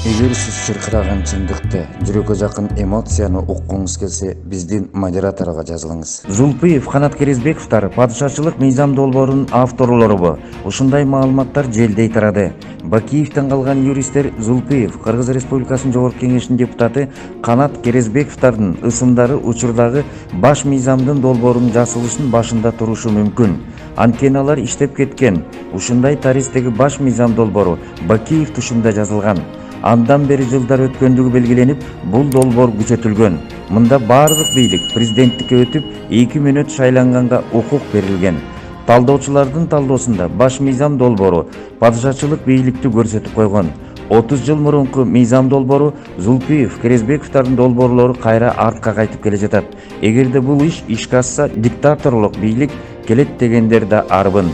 Эгер сиз чыркыраган чындыкты, жүрөккө жакын эмоцияны уккуңуз келсе, биздин модераторго жазылыңыз. Зулпиев, Канат Керезбековдор падышачылык мыйзам долбоорунун авторлорубу. Ушундай маалыматтар желдей тарады. Бакиевден калган юристтер Зулпиев, Кыргыз Республикасынын Жогорку Кеңешинин депутаты Канат Керезбековдордун ысымдары учурдагы баш мыйзамдын долбоорунун жасалышынын башында турушу мүмкүн. Анткени алар иштеп кеткен. Ушундай тарихтеги баш мыйзам долбоору Бакиев тушунда жазылган. Андан бери жылдар өткөндүгү белгиленип, бул долбоор күчөтүлгөн. Мында бардык бийлик президенттикке өтүп, 2 мүнөт шайланганга укук берилген. Талдоочулардын талдоосунда баш мыйзам долбоору падышачылык бийликти көрсөтүп койгон. 30 жыл мурунку мыйзам долбоору Зулпиев, Керезбековдордун долбоорлору кайра артка кайтып келе жатат. Эгерде бул ишке ашса, диктаторлук бийлик келет дегендер да арбын.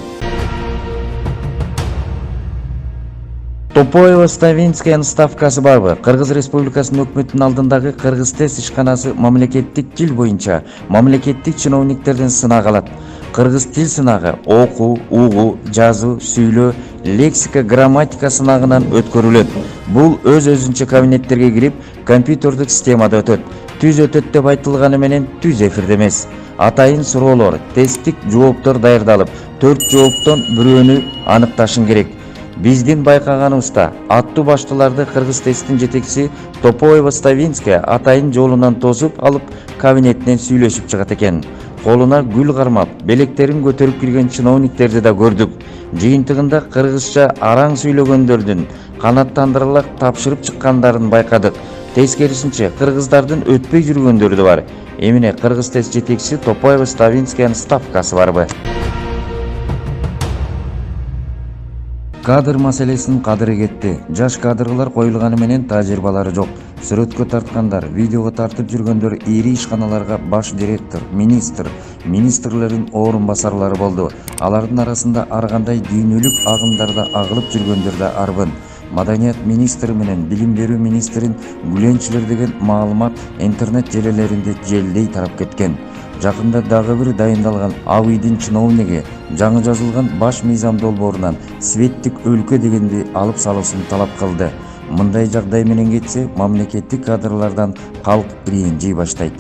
Топоева Ставинская ставкасы барбы? Кыргыз Республикасынын өкмөтүнүн алдындагы Кыргызтест ишканасы мамлекеттик тил боюнча мамлекеттик чиновниктерден сынак алат. Кыргыз тил сынагы окуу, угуу, жазуу, сүйлөө, лексика, грамматика сынагынан өткөрүлөт. Бул өз-өзүнчө кабинеттерге кирип, компьютердик системада өтөт. Түз өтөт деп айтылганы менен түз эфирде эмес. Атайын суроолор, тесттик жооптор даярдалып, 4 жооптон бирөөнү аныкташың керек. Биздин байкаганыбызда аттуу баштууларды Кыргызтесттин жетекчиси Топоева Ставинская атайын жолунан тосуп алып, кабинетинен сүйлөшүп чыгат экен. Колуна гүл кармап, белектерин көтөрүп кирген чиновниктерди да көрдүк. Жыйынтыгында кыргызча араң сүйлөгөндөрдүн канаттандырылак тапшырып чыккандарын байкадык. Тескерисинче, кыргыздардын өтпөй жүргөндөрү да бар. Эмне Кыргызтест жетекчиси Топоева Ставинскаянын ставкасы барбы? Кадр маселесинин кадыры кетти. Жаш кадрлар коюлганы менен тажрыйбалары жок. Сүрөткө тарткандар, видеого тартып жүргөндөр ири ишканаларга баш директор, министрлердин орун басарлары болду. Алардын арасында ар кандай дүйнөлүк агымдарда агылып жүргөндөр да арбын. Маданият министри менен билим берүү министрин гүленчилер деген маалымат интернет желелеринде желдей тарап кеткен. Жакында дагы бир дайындалган АВИдин чиновниги жаңы жазылган баш мыйзам долбоорунан светтик өлкө дегенди алып салуусун талап кылды. Мындай жагдай менен кетсе, мамлекеттик кадрлардан калк ренжий баштайт.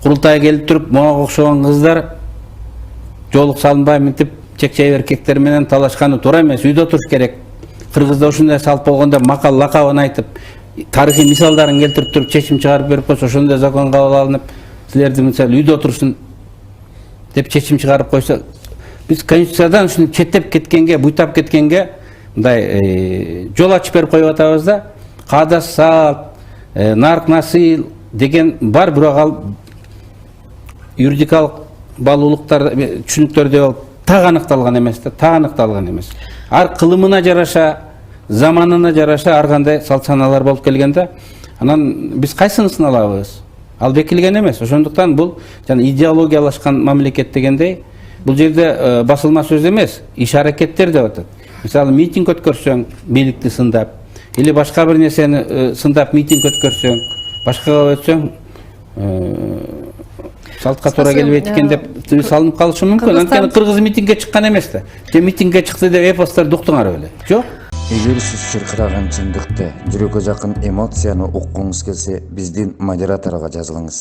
Курултайга келип туруп, мага окшогон кыздар жолук салынбайм деп чекчей эркектер менен талашканы туура эмес, үйдө туруш керек. Кыргызда ушундай салт болгондо макал лакабын айтып, тарыхый мисалдарын келтирип туруп чечим чыгарып берип койсо, ошондой закон кабыл алынып, силерди мисалы үйдө отурсун деп чечим чыгарып койсо, биз конституциядан ушуну четтеп кеткенге, буйтап кеткенге мындай жол ачып берип коюп атабыз да. Каада салт, нарк насыл деген бар, бирок ал юридикалык баалуулуктар, түшүнүктөрдө болуп так аныкталган эмес да, так аныкталган эмес. Ар кылымына жараша, заманына жараша ар кандай салт саналар болуп келген да. Анан биз кайсынысын алабыз? Ал бекилген эмес. Ошондуктан бул жана идеологиялашкан мамлекет дегендей, бул жерде басылма сөз эмес, иш аракеттер деп атат. Мисалы, митинг өткөрсөң, бийликти сындап, или башка бир нерсени сындап митинг өткөрсөң, башкага өтсөң, салтка туура келбейт экен деп салынып калышы мүмкүн. Анткени кыргыз митингге чыккан эмес да. Же митингге чыкты деп эпостор уктуңар беле? Жок. Эгер сиз чыркыраган чындыкты, жүрөккө жакын эмоцияны уккуңуз келсе, биздин модераторго жазылыңыз.